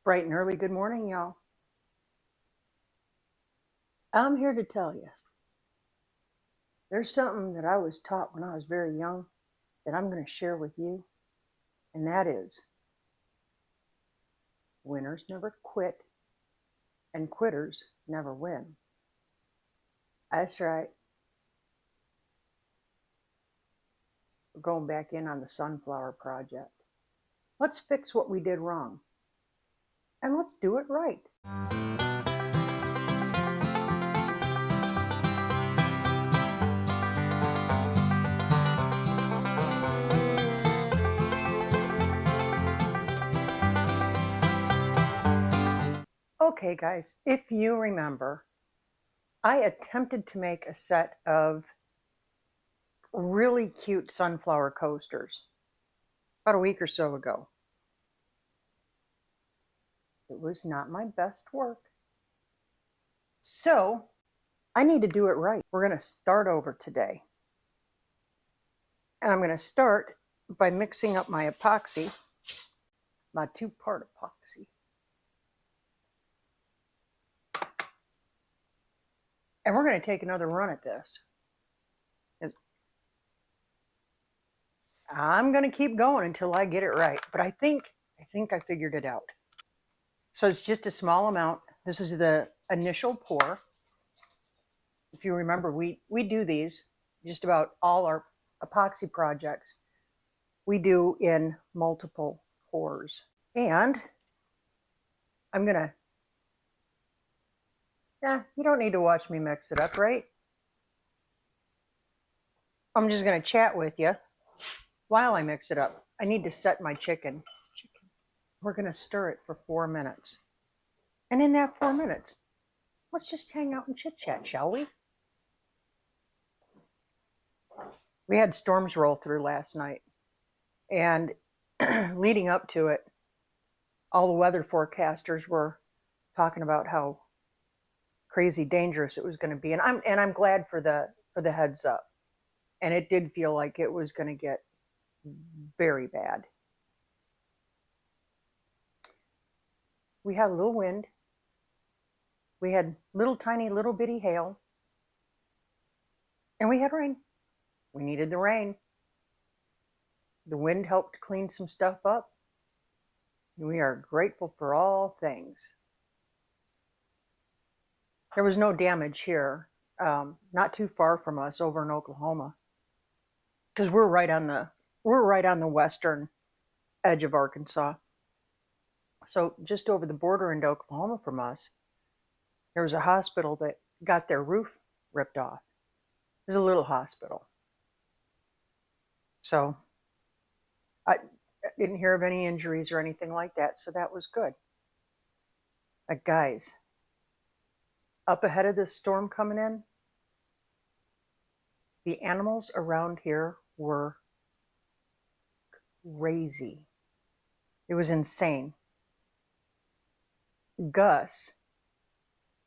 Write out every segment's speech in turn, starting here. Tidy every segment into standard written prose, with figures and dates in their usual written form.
Bright and early good morning, y'all. I'm here to tell you there's something that I was taught when I was very young that I'm going to share with you, and that is winners never quit and quitters never win. That's right. We're going back in on the sunflower project. Let's fix what we did wrong and let's do it right. Okay, guys, if you remember, I attempted to make a set of really cute sunflower coasters about a week or so ago. It was not my best work. So I need to do it right. We're going to start over today. And I'm going to start by mixing up my epoxy, my two-part epoxy. And we're going to take another run at this. I'm going to keep going until I get it right. But I think I figured it out. So it's just a small amount. This is the initial pour. If you remember, we do these just about all our epoxy projects. We do in multiple pours. And I'm going to, you don't need to watch me mix it up, right? I'm just going to chat with you while I mix it up. I need to set my chicken. We're going to stir it for 4 minutes. And in that 4 minutes, let's just hang out and chit chat, shall we? We had storms roll through last night. And leading up to it, all the weather forecasters were talking about how crazy dangerous it was going to be. And I'm glad for the heads up. And it did feel like it was going to get very bad. We had a little wind. We had little tiny little bitty hail. And we had rain. We needed the rain. The wind helped clean some stuff up. We are grateful for all things. There was no damage here, not too far from us over in Oklahoma, because we're right on the western edge of Arkansas. So just over the border into Oklahoma from us, there was a hospital that got their roof ripped off. It was a little hospital. So I didn't hear of any injuries or anything like that, so that was good. But guys, up ahead of this storm coming in, the animals around here were crazy. It was insane. Gus,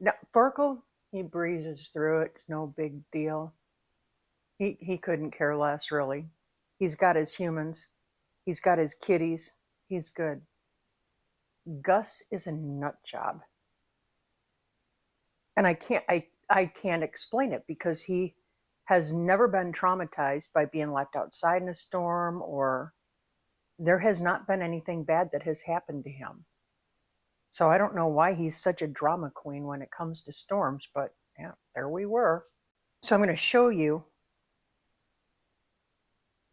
now Farkle, he breezes through it. It's no big deal. He couldn't care less, really. He's got his humans. He's got his kitties. He's good. Gus is a nut job. And I can't explain it because he has never been traumatized by being left outside in a storm, or there has not been anything bad that has happened to him. So I don't know why he's such a drama queen when it comes to storms, but yeah, there we were. So I'm going to show you.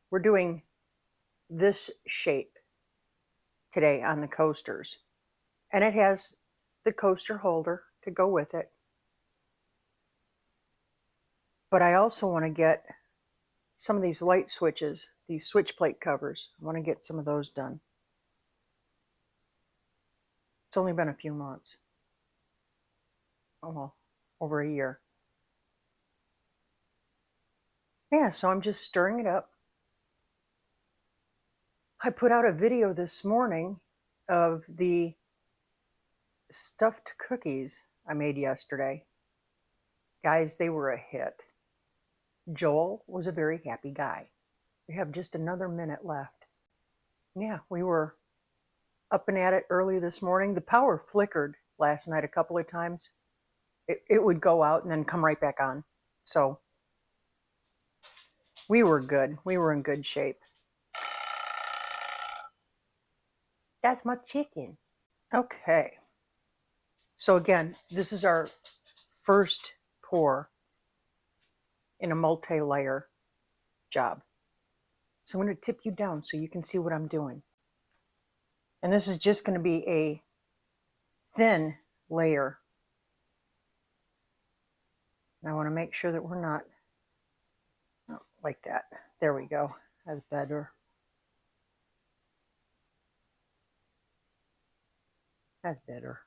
We're doing this shape today on the coasters. And it has the coaster holder to go with it. But I also want to get some of these light switches, these switch plate covers. I want to get some of those done. It's only been a few months. Oh, well, over a year. Yeah, so I'm just stirring it up. I put out a video this morning of the stuffed cookies I made yesterday. Guys, they were a hit. Joel was a very happy guy. We have just another minute left. Yeah, we were up and at it early this morning. The power flickered last night a couple of times. It would go out and then come right back on. So we were good. We were in good shape. That's my chicken. Okay. So again, this is our first pour in a multi-layer job. So I'm going to tip you down so you can see what I'm doing. And this is just going to be a thin layer. And I want to make sure that we're not like that. There we go. That's better. That's better.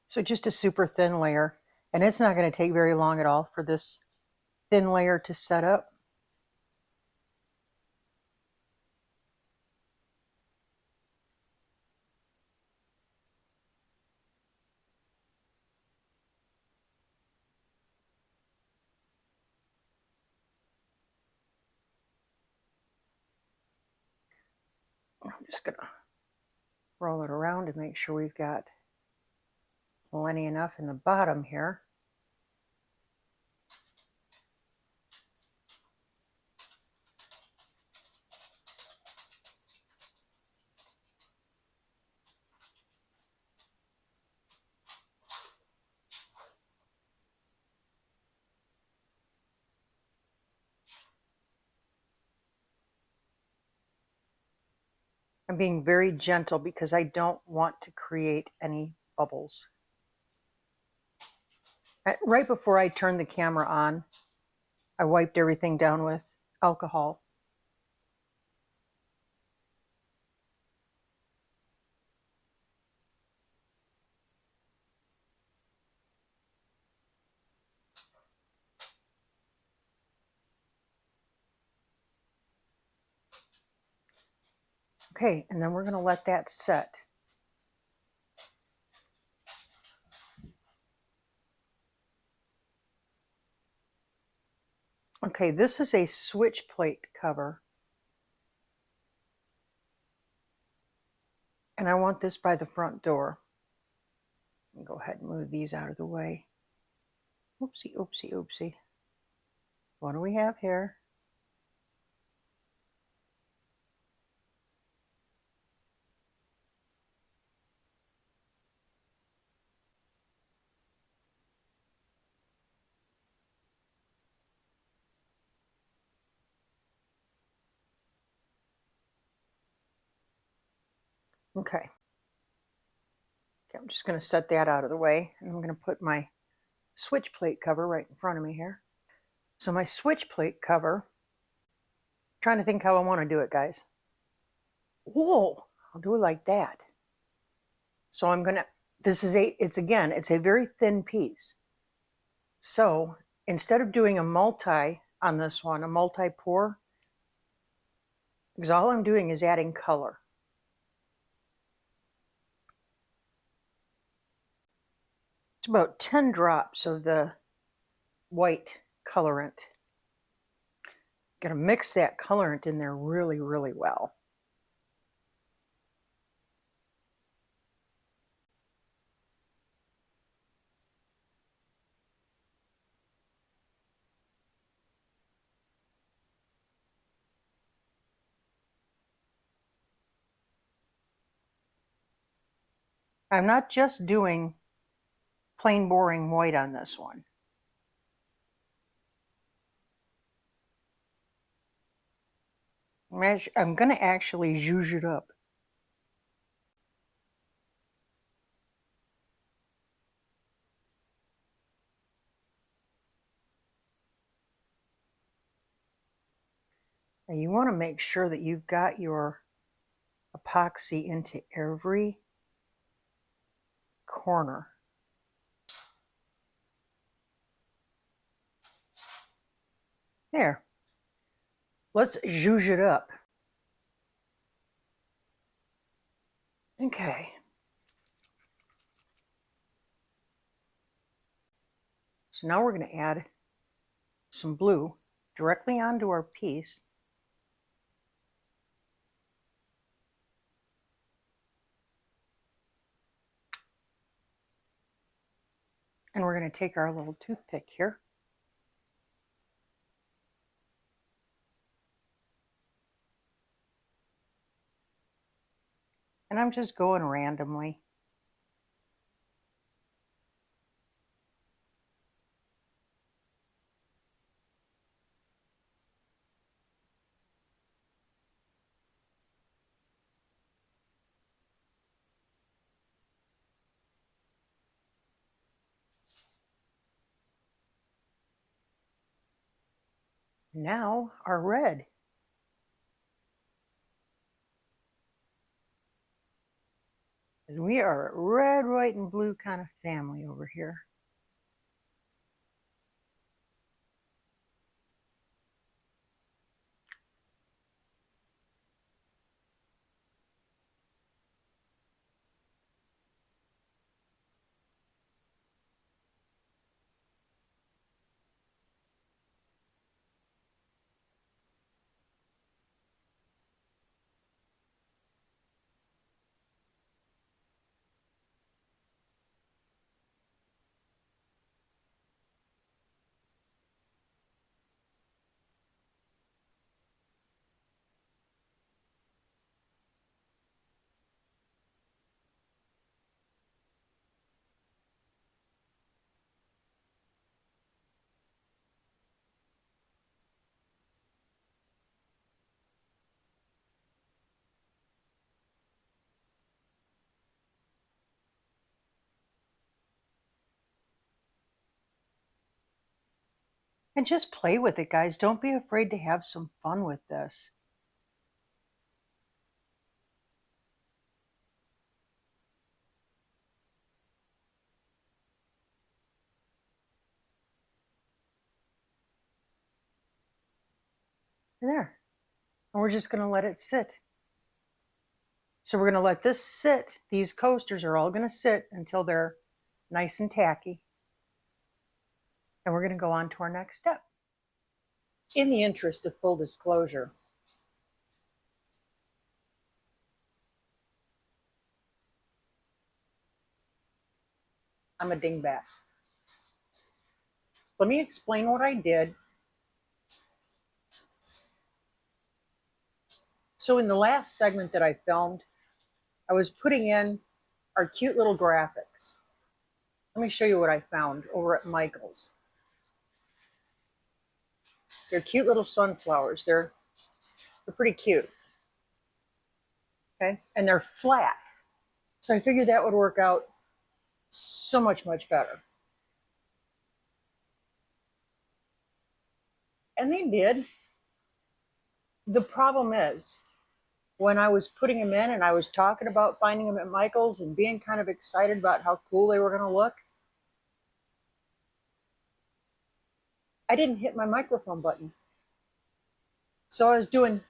So just a super thin layer. And it's not going to take very long at all for this thin layer to set up. I'm just going to roll it around to make sure we've got plenty enough in the bottom here. I'm being very gentle because I don't want to create any bubbles. Right before I turned the camera on, I wiped everything down with alcohol. Okay, and then we're going to let that set. Okay, this is a switch plate cover. And I want this by the front door. Go ahead and move these out of the way. Oopsie, oopsie, oopsie. What do we have here? Okay, I'm just going to set that out of the way. And I'm going to put my switch plate cover right in front of me here. So my switch plate cover, I'm trying to think how I want to do it, guys. Whoa, I'll do it like that. So I'm going to, it's a very thin piece. So instead of doing a multi on this one, a multi-pour, because all I'm doing is adding color. It's about 10 drops of the white colorant. Going to mix that colorant in there really, really well. I'm not just doing plain boring white on this one. I'm going to actually zhuzh it up. Now you want to make sure that you've got your epoxy into every corner. There. Let's zhuzh it up. Okay. So now we're going to add some blue directly onto our piece. And we're going to take our little toothpick here. And I'm just going randomly. Now our red. And we are a red, white, and blue kind of family over here. And just play with it, guys. Don't be afraid to have some fun with this. There. And we're just going to let it sit. So we're going to let this sit. These coasters are all going to sit until they're nice and tacky. And we're going to go on to our next step. In the interest of full disclosure, I'm a dingbat. Let me explain what I did. So in the last segment that I filmed, I was putting in our cute little graphics. Let me show you what I found over at Michael's. They're cute little sunflowers. They're pretty cute. Okay, and they're flat. So I figured that would work out so much better. And they did. The problem is, when I was putting them in and I was talking about finding them at Michael's and being kind of excited about how cool they were going to look, I didn't hit my microphone button. So I was doing,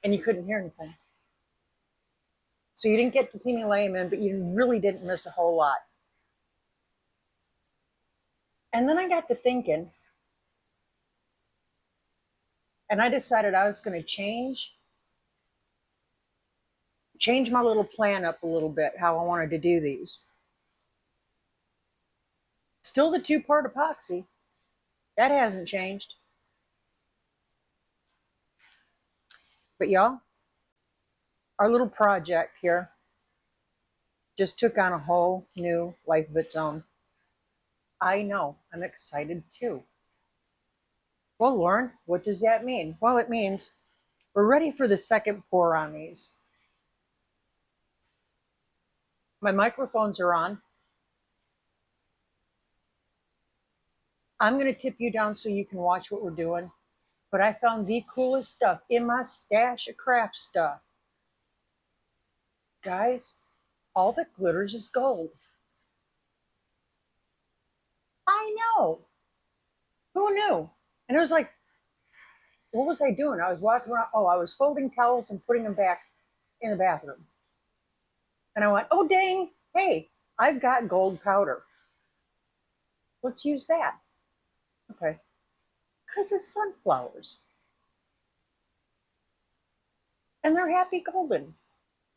and you couldn't hear anything. So you didn't get to see me lay them in, but you really didn't miss a whole lot. And then I got to thinking, and I decided I was going to change my little plan up a little bit, how I wanted to do these. Still the 2-part epoxy. That hasn't changed. But y'all, our little project here just took on a whole new life of its own. I know, I'm excited too. Well, Lauren, what does that mean? Well, it means we're ready for the second pour on these. My microphones are on. I'm going to tip you down so you can watch what we're doing. But I found the coolest stuff in my stash of craft stuff. Guys, all that glitters is gold. I know. Who knew? And it was like, what was I doing? I was walking around. Oh, I was folding towels and putting them back in the bathroom. And I went, oh, dang. Hey, I've got gold powder. Let's use that. Okay. Because it's sunflowers. And they're happy golden.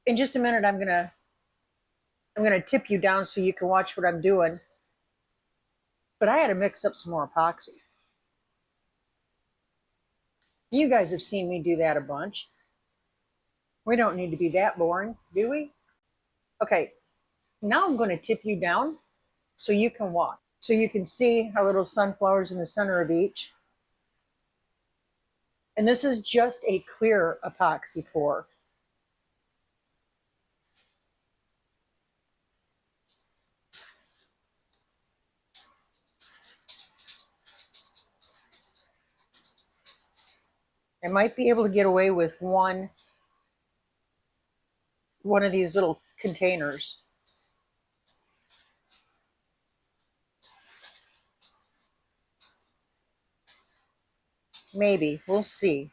In just a minute, I'm gonna tip you down so you can watch what I'm doing. But I had to mix up some more epoxy. You guys have seen me do that a bunch. We don't need to be that boring, do we? Okay, now I'm going to tip you down so you can watch. So you can see our little sunflowers in the center of each. And this is just a clear epoxy pour. I might be able to get away with one of these little containers. Maybe. We'll see.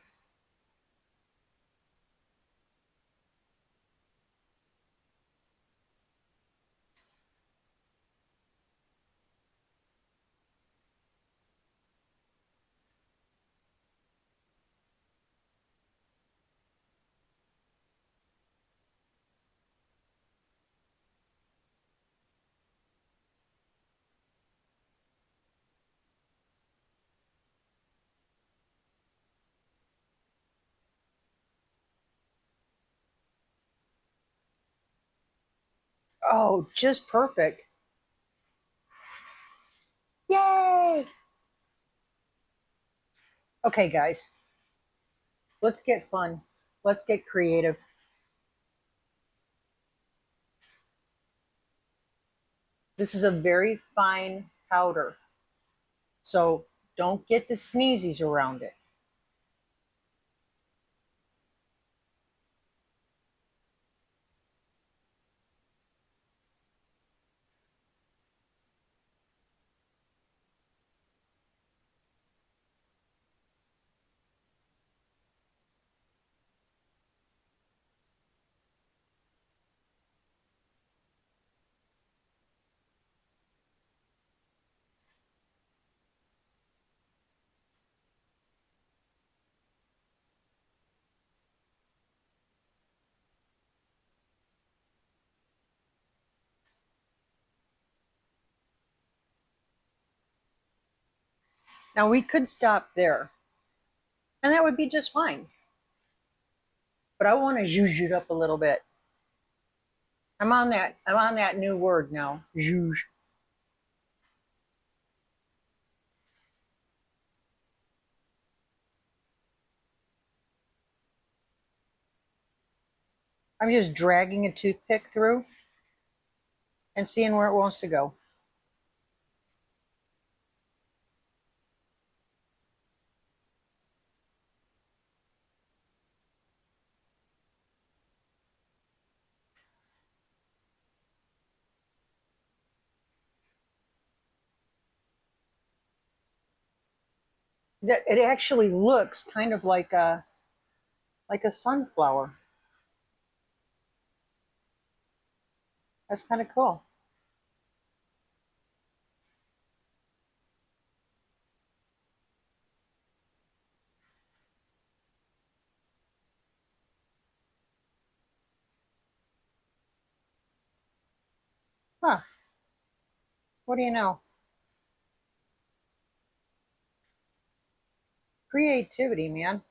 Oh, just perfect. Yay! Okay, guys, let's get fun. Let's get creative. This is a very fine powder, so don't get the sneezies around it. Now we could stop there, and that would be just fine. But I want to zhuzh it up a little bit. I'm on that new word now. Zhuzh. I'm just dragging a toothpick through and seeing where it wants to go. That it actually looks kind of like a sunflower. That's kind of cool. Huh. What do you know? Creativity, man.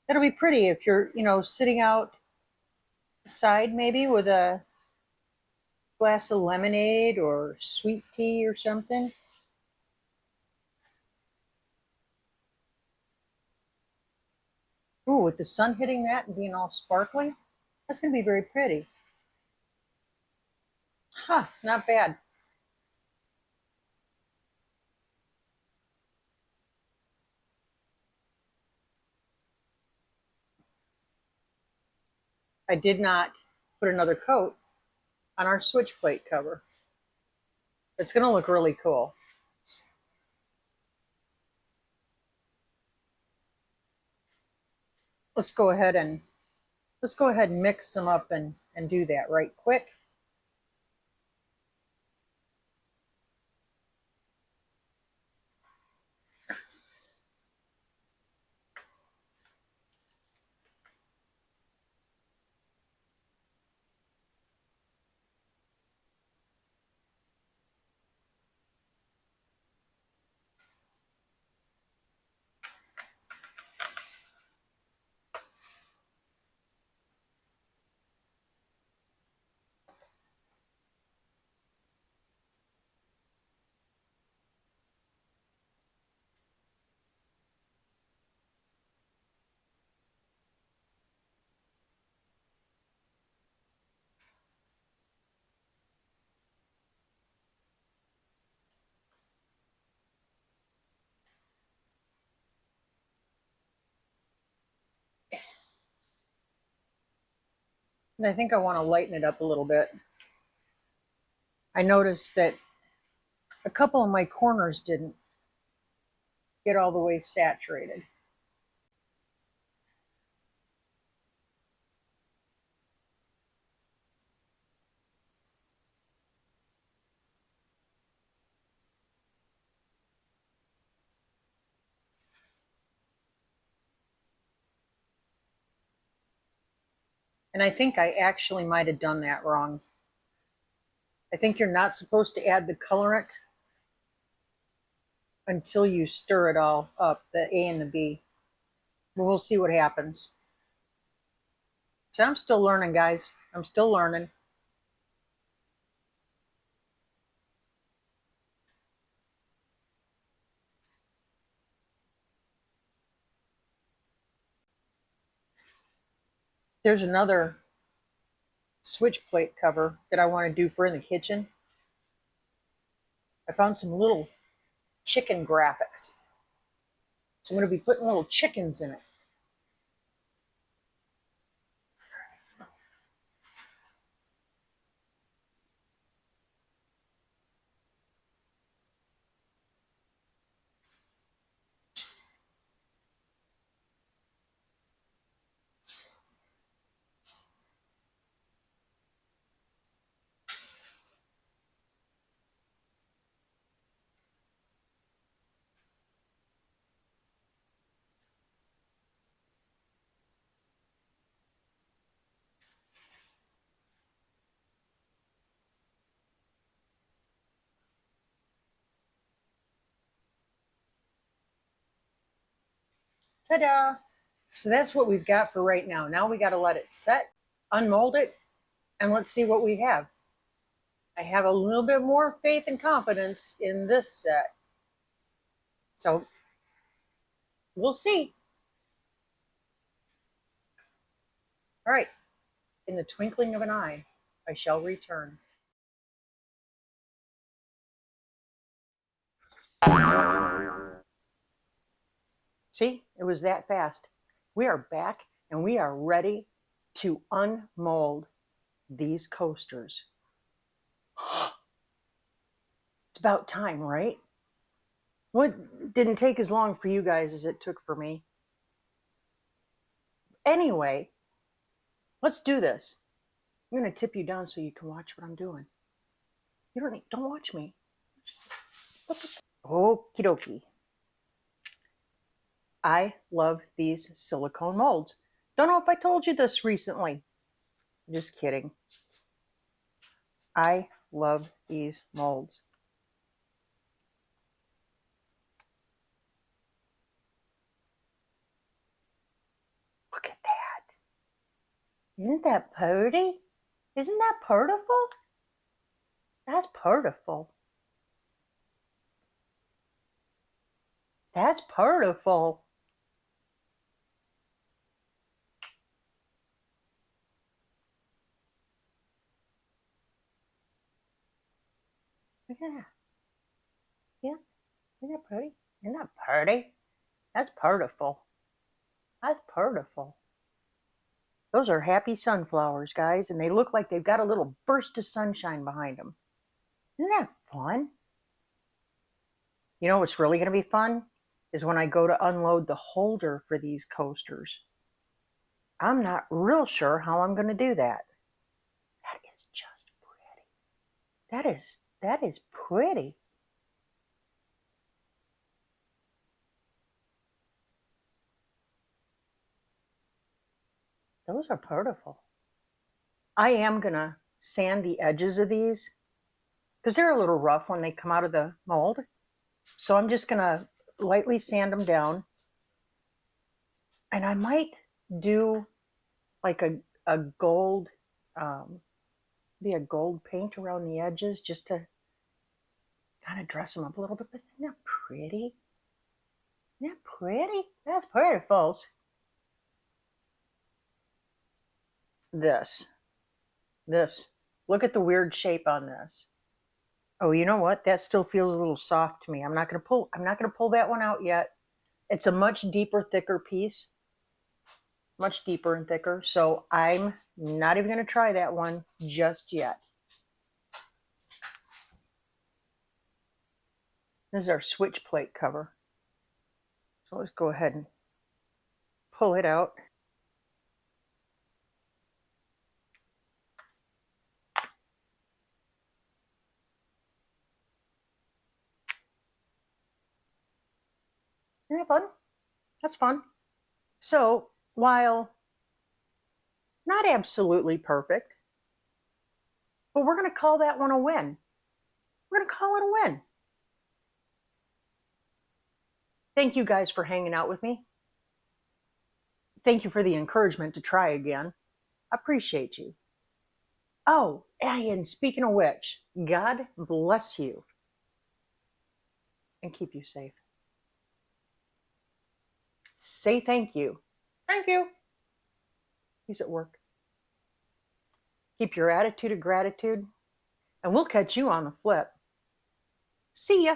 That'll be pretty if you're, sitting outside maybe with a glass of lemonade or sweet tea or something. Ooh, with the sun hitting that and being all sparkly, that's going to be very pretty. Huh, not bad. I did not put another coat on our switch plate cover. It's going to look really cool. let's go ahead and mix them up and do that right quick. And I think I want to lighten it up a little bit. I noticed that a couple of my corners didn't get all the way saturated. And I think I actually might have done that wrong. I think you're not supposed to add the colorant until you stir it all up, the A and the B. But we'll see what happens. So I'm still learning, guys. I'm still learning. There's another switch plate cover that I want to do for in the kitchen. I found some little chicken graphics. So I'm going to be putting little chickens in it. Ta-da! So that's what we've got for right now. Now we got to let it set, unmold it, and let's see what we have. I have a little bit more faith and confidence in this set. So we'll see. All right. In the twinkling of an eye, I shall return. See, it was that fast. We are back and we are ready to unmold these coasters. It's about time, right? What didn't take as long for you guys as it took for me? Anyway, let's do this. I'm going to tip you down so you can watch what I'm doing. You don't watch me. Okie dokie. I love these silicone molds. Don't know if I told you this recently. Just kidding. I love these molds. Look at that. Isn't that pretty? Isn't that beautiful? That's beautiful. That's beautiful. Look at that. Yeah, isn't that pretty? Isn't that pretty? That's beautiful. That's beautiful. Those are happy sunflowers, guys, and they look like they've got a little burst of sunshine behind them. Isn't that fun? You know what's really going to be fun is when I go to unload the holder for these coasters. I'm not real sure how I'm going to do that. That is just pretty. That is pretty. Those are beautiful. I am going to sand the edges of these because they're a little rough when they come out of the mold. So I'm just going to lightly sand them down. And I might do like a gold, um, be a gold paint around the edges just to kind of dress them up a little bit. But isn't that pretty? Isn't that pretty? That's pretty, folks. This, this. Look at the weird shape on this. Oh, you know what? That still feels a little soft to me. I'm not gonna pull that one out yet. It's a much deeper, thicker piece. Much deeper and thicker. So I'm not even gonna try that one just yet. This is our switch plate cover. So let's go ahead and pull it out. Isn't that fun? That's fun. So while not absolutely perfect, but we're going to call that one a win. We're going to call it a win. Thank you guys for hanging out with me. Thank you for the encouragement to try again. I appreciate you. Oh, and speaking of which, God bless you and keep you safe. Say thank you. Thank you. He's at work. Keep your attitude of gratitude, and we'll catch you on the flip. See ya.